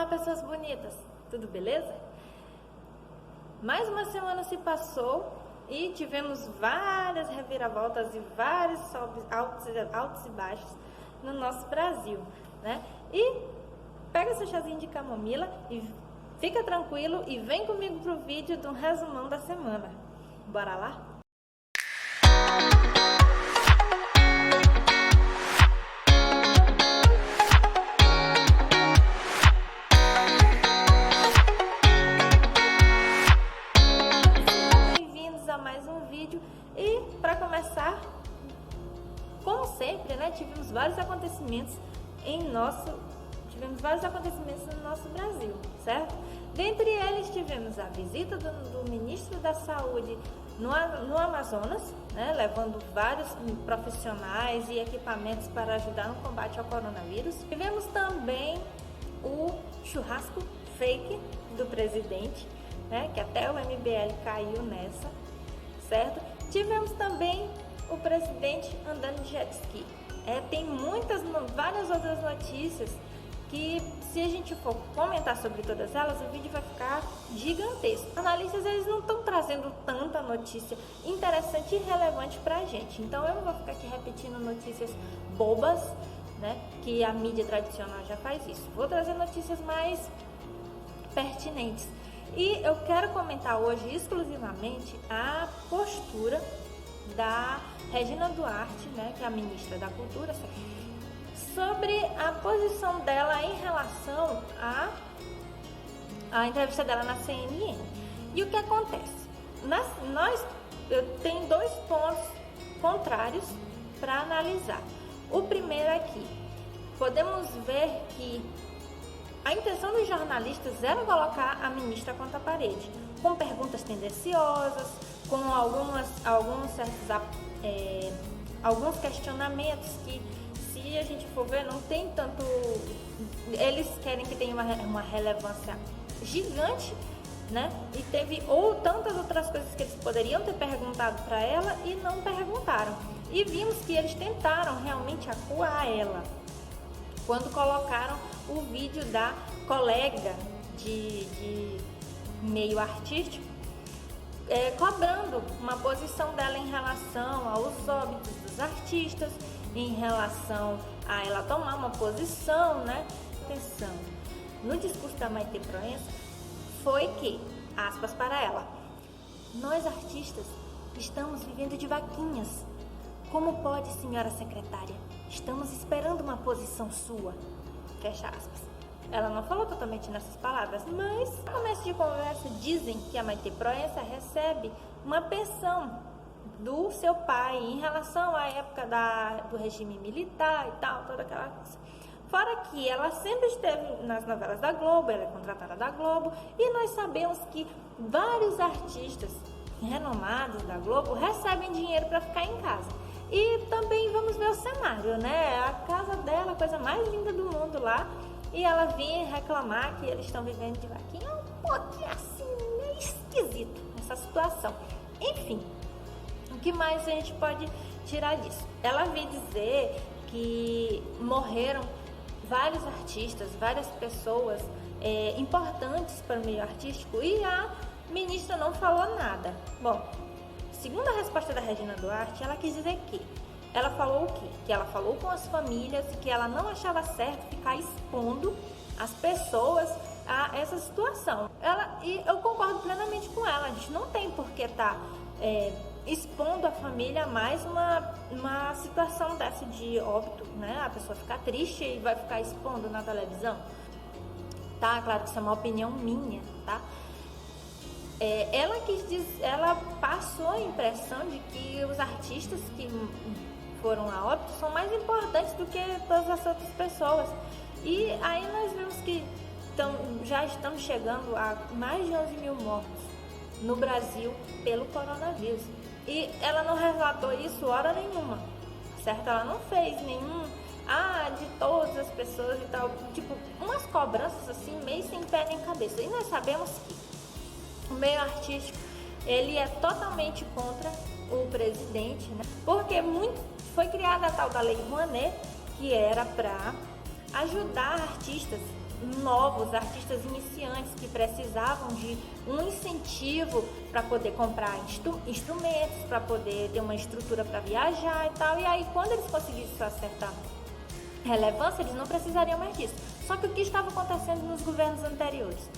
Olá, pessoas bonitas, tudo beleza? Mais uma semana se passou e tivemos várias reviravoltas e vários altos e baixos no nosso Brasil, né? E pega seu chazinho de camomila e fica tranquilo e vem comigo pro vídeo de um resumão da semana. Bora lá? E para começar, como sempre, né, tivemos vários acontecimentos no nosso Brasil, certo? Dentre eles tivemos a visita do ministro da Saúde no Amazonas, né, levando vários profissionais e equipamentos para ajudar no combate ao coronavírus. Tivemos também o churrasco fake do presidente, né, que até o MBL caiu nessa, certo? Tivemos também o presidente andando de jet ski. Tem várias outras notícias que, se a gente for comentar sobre todas elas, o vídeo vai ficar gigantesco. Os analistas, eles não estão trazendo tanta notícia interessante e relevante pra gente. Então eu não vou ficar aqui repetindo notícias bobas, né, que a mídia tradicional já faz isso. Vou trazer notícias mais pertinentes. E eu quero comentar hoje exclusivamente a postura da Regina Duarte, né, que é a ministra da Cultura, sobre a posição dela em relação à entrevista dela na CNN. E o que acontece? Eu tenho dois pontos contrários para analisar. O primeiro é que podemos ver que a intenção dos jornalistas era colocar a ministra contra a parede, com perguntas tendenciosas, com alguns questionamentos que, se a gente for ver, não tem tanto... Eles querem que tenha uma relevância gigante, né? E teve tantas outras coisas que eles poderiam ter perguntado para ela e não perguntaram. E vimos que eles tentaram realmente acuar ela quando colocaram o vídeo da colega de meio artístico, cobrando uma posição dela em relação aos óbitos dos artistas, em relação a ela tomar uma posição, né? Atenção, no discurso da Maitê Proença foi que, aspas para ela, nós artistas estamos vivendo de vaquinhas. Como pode, senhora secretária? Estamos esperando uma posição sua. Fecha aspas. Ela não falou totalmente nessas palavras, mas no começo de conversa dizem que a Maitê Proença recebe uma pensão do seu pai em relação à época do regime militar e tal, toda aquela coisa. Fora que ela sempre esteve nas novelas da Globo, ela é contratada da Globo, e nós sabemos que vários artistas renomados da Globo recebem dinheiro para ficar em casa. E também vamos ver o cenário, né? A casa dela, a coisa mais linda do mundo lá, e ela vinha reclamar que eles estão vivendo de vaquinha. É um pouquinho assim, meio esquisito essa situação. Enfim, o que mais a gente pode tirar disso? Ela veio dizer que morreram vários artistas, várias pessoas importantes para o meio artístico, e a ministra não falou nada. Bom, segundo a resposta da Regina Duarte, ela quis dizer que ela falou o quê? Que ela falou com as famílias e que ela não achava certo ficar expondo as pessoas a essa situação. E eu concordo plenamente com ela, a gente não tem por que estar expondo a família a mais uma situação dessa de óbito, né? A pessoa ficar triste e vai ficar expondo na televisão. Tá? Claro que isso é uma opinião minha, tá? Ela passou a impressão de que os artistas que foram a óbito são mais importantes do que todas as outras pessoas. E aí nós vemos que já estamos chegando a mais de 11 mil mortos no Brasil pelo coronavírus. E ela não relatou isso hora nenhuma, certo? Ela não fez nenhum... de todas as pessoas e tal. Tipo, umas cobranças assim, meio sem pé nem cabeça. E nós sabemos que o meio artístico, ele é totalmente contra o presidente, né? Porque foi criada a tal da Lei Rouanet, que era para ajudar artistas novos, artistas iniciantes que precisavam de um incentivo para poder comprar instrumentos, para poder ter uma estrutura para viajar e tal. E aí, quando eles conseguissem uma certa relevância, eles não precisariam mais disso. Só que o que estava acontecendo nos governos anteriores?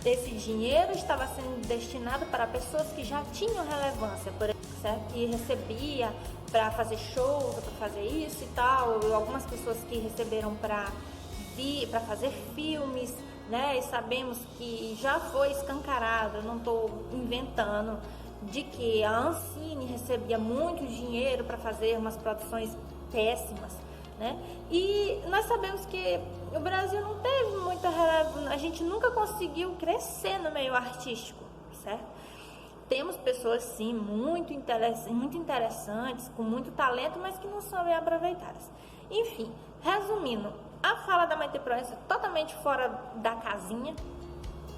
Esse dinheiro estava sendo destinado para pessoas que já tinham relevância, por exemplo, certo? Que recebia para fazer shows, para fazer isso e tal. Algumas pessoas que receberam para fazer filmes, né? E sabemos que já foi escancarado, eu não estou inventando, de que a Ancine recebia muito dinheiro para fazer umas produções péssimas, né? E nós sabemos que o Brasil não teve muita relevância, a gente nunca conseguiu crescer no meio artístico, certo? Temos pessoas sim muito interessantes, com muito talento, mas que não são bem aproveitadas. Enfim, resumindo, a fala da Maitê Proença é totalmente fora da casinha,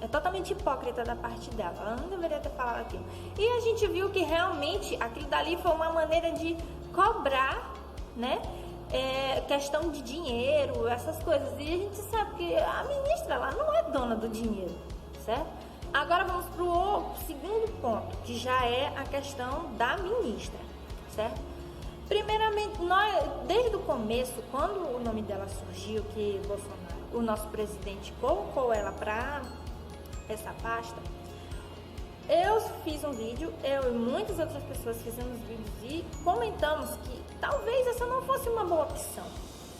é totalmente hipócrita da parte dela, ela não deveria ter falado aquilo. E a gente viu que realmente aquilo dali foi uma maneira de cobrar, né? Questão de dinheiro, essas coisas. E a gente sabe que a ministra, ela não é dona do dinheiro, certo? Agora vamos para o segundo ponto, que já é a questão da ministra, certo? Primeiramente, desde o começo, quando o nome dela surgiu, que Bolsonaro, o nosso presidente, colocou ela para essa pasta, eu fiz um vídeo, eu e muitas outras pessoas fizemos vídeos e comentamos que talvez essa não fosse uma boa opção.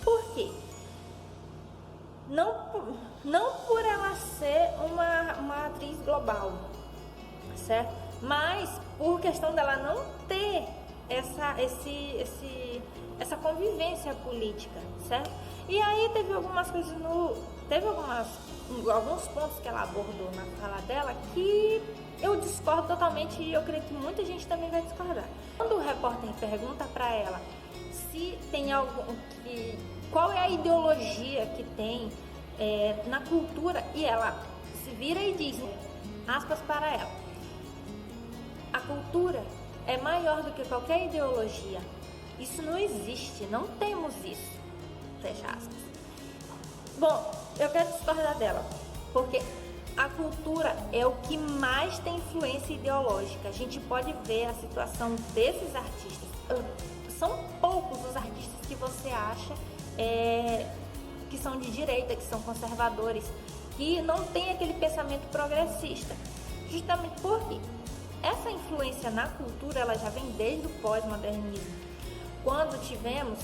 Por quê? Não por ela ser uma atriz global, certo? Mas por questão dela não ter essa convivência política, certo? E aí teve algumas coisas alguns pontos que ela abordou na fala dela que eu discordo totalmente e eu creio que muita gente também vai discordar. Quando o repórter pergunta para ela se tem qual é a ideologia que tem na cultura, e ela se vira e diz, aspas para ela, a cultura é maior do que qualquer ideologia. Isso não existe, não temos isso. Fecha aspas. Bom, eu quero discordar dela, porque a cultura é o que mais tem influência ideológica. A gente pode ver a situação desses artistas. São poucos os artistas que você acha que são de direita, que são conservadores, que não tem aquele pensamento progressista. Justamente porque essa influência na cultura, ela já vem desde o pós-modernismo, quando tivemos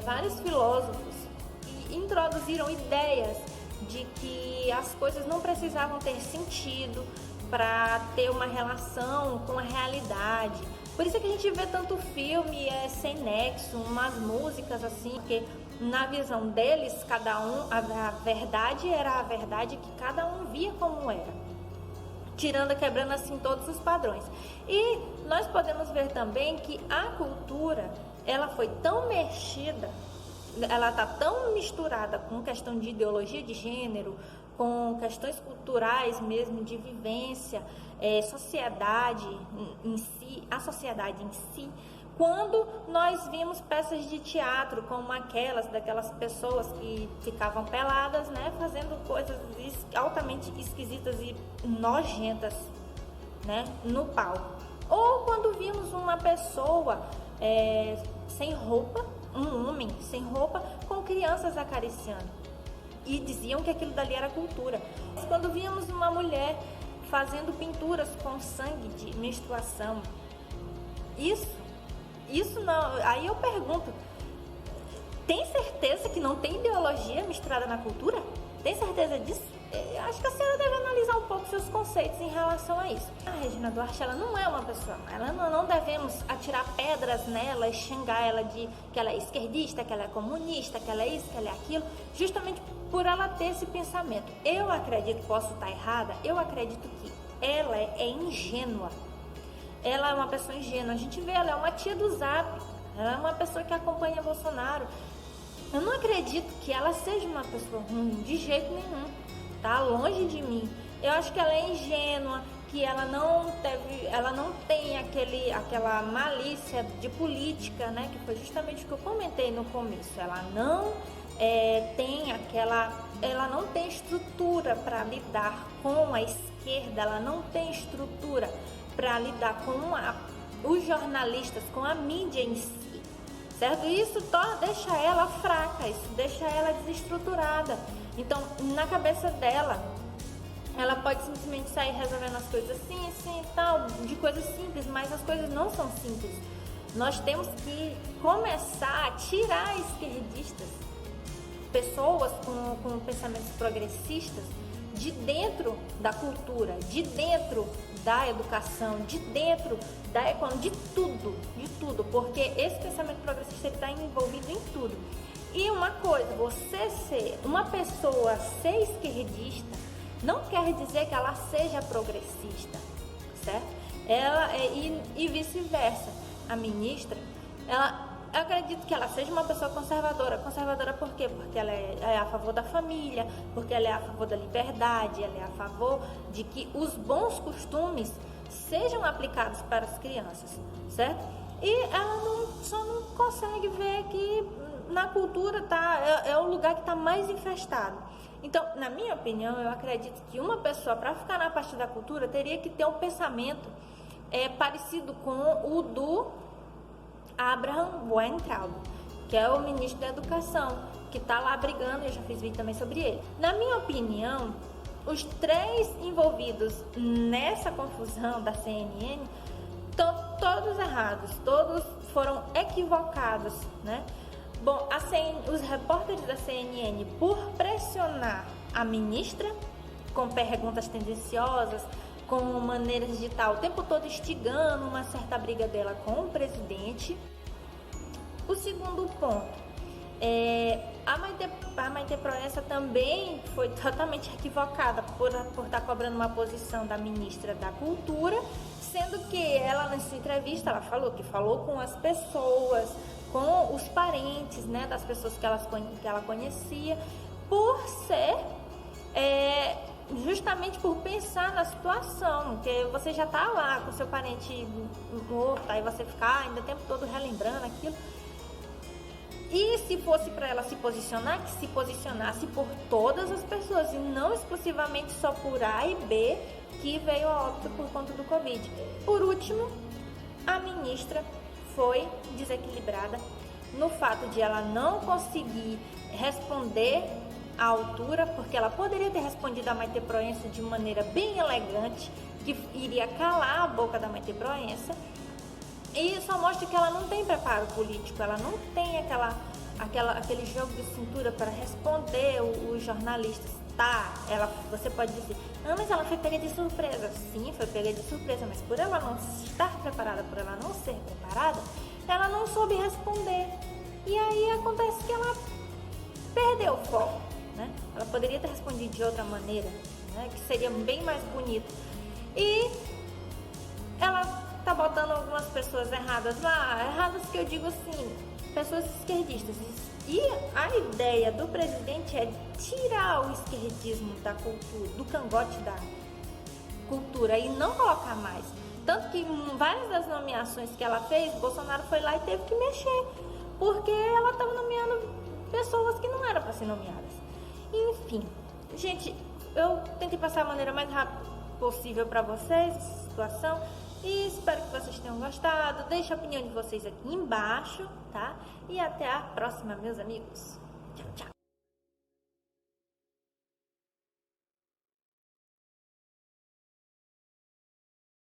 vários filósofos que introduziram ideias de que as coisas não precisavam ter sentido para ter uma relação com a realidade. Por isso é que a gente vê tanto filme sem nexo, umas músicas assim, porque na visão deles, cada um, a verdade era a verdade que cada um via como era, quebrando assim todos os padrões. E nós podemos ver também que a cultura, ela foi tão mexida, ela está tão misturada com questão de ideologia de gênero, com questões culturais mesmo, de vivência, sociedade em si, a sociedade em si, quando nós vimos peças de teatro como daquelas pessoas que ficavam peladas, né, fazendo coisas altamente esquisitas e nojentas, né, no palco. Ou quando vimos uma pessoa sem roupa, um homem sem roupa, com crianças acariciando, e diziam que aquilo dali era cultura. Quando víamos uma mulher fazendo pinturas com sangue de menstruação, isso não. Aí eu pergunto, tem certeza que não tem ideologia misturada na cultura? Tem certeza disso? Acho que a senhora deve analisar um pouco seus conceitos em relação a isso. A Regina Duarte, ela não é uma pessoa, não devemos atirar pedras nela e xingar ela de que ela é esquerdista, que ela é comunista, que ela é isso, que ela é aquilo, justamente por ela ter esse pensamento. Eu acredito, posso estar errada, eu acredito que ela é ingênua. Ela é uma pessoa ingênua. A gente vê, ela é uma tia do Zap, ela é uma pessoa que acompanha Bolsonaro. Eu não acredito que ela seja uma pessoa ruim, de jeito nenhum. Tá longe de mim. Eu acho que ela é ingênua, que ela não tem aquela malícia de política, né? Que foi justamente o que eu comentei no começo. Ela não ela não tem estrutura para lidar com a esquerda, ela não tem estrutura para lidar com os jornalistas, com a mídia em si, certo? Isso deixa ela fraca, isso deixa ela desestruturada. Então, na cabeça dela, ela pode simplesmente sair resolvendo as coisas assim, assim e tal, de coisas simples, mas as coisas não são simples. Nós temos que começar a tirar esquerdistas, pessoas com pensamentos progressistas, de dentro da cultura, de dentro da educação, de dentro da economia, de tudo, porque esse pensamento progressista está envolvido em tudo. E uma coisa, você ser uma pessoa, ser esquerdista, não quer dizer que ela seja progressista, certo? E vice-versa. A ministra, eu acredito que ela seja uma pessoa conservadora. Conservadora por quê? Porque ela é a favor da família, porque ela é a favor da liberdade, ela é a favor de que os bons costumes sejam aplicados para as crianças, certo? E ela só não consegue ver que na cultura é o lugar que está mais infestado. Então, na minha opinião, eu acredito que uma pessoa, para ficar na parte da cultura, teria que ter um pensamento parecido com o do Abraham Weintraub, que é o ministro da Educação, que está lá brigando, eu já fiz vídeo também sobre ele. Na minha opinião, os 3 envolvidos nessa confusão da CNN estão todos errados, todos foram equivocados, né? Bom, os repórteres da CNN, por pressionar a ministra com perguntas tendenciosas, com maneiras de estar o tempo todo instigando uma certa briga dela com o presidente. O segundo ponto, a Maite Proença também foi totalmente equivocada por estar cobrando uma posição da ministra da Cultura, sendo que ela, nessa entrevista, ela falou com as pessoas, com os parentes, né, das pessoas que ela conhecia, por ser justamente por pensar na situação, que você já tá lá com seu parente morto, aí você ficar ainda o tempo todo relembrando aquilo. E se fosse para ela se posicionar, que se posicionasse por todas as pessoas e não exclusivamente só por A e B que veio a óbito por conta do Covid. Por último, a ministra foi desequilibrada no fato de ela não conseguir responder à altura, porque ela poderia ter respondido a Maite Proença de maneira bem elegante, que iria calar a boca da Maite Proença, e só mostra que ela não tem preparo político, ela não tem aquele jogo de cintura para responder os jornalistas. Você pode dizer, mas ela foi pega de surpresa. Sim, foi pega de surpresa, mas por ela não estar preparada, por ela não ser preparada, ela não soube responder. E aí acontece que ela perdeu o foco, né? Ela poderia ter respondido de outra maneira, né? Que seria bem mais bonito. E ela tá botando algumas pessoas erradas lá, erradas que eu digo assim, pessoas esquerdistas. E a ideia do presidente é tirar o esquerdismo da cultura, do cangote da cultura, e não colocar mais. Tanto que em várias das nomeações que ela fez, Bolsonaro foi lá e teve que mexer, porque ela estava nomeando pessoas que não eram para ser nomeadas. Enfim, gente, eu tentei passar a maneira mais rápida possível para vocês essa situação. E espero que vocês tenham gostado. Deixe a opinião de vocês aqui embaixo, tá? E até a próxima, meus amigos.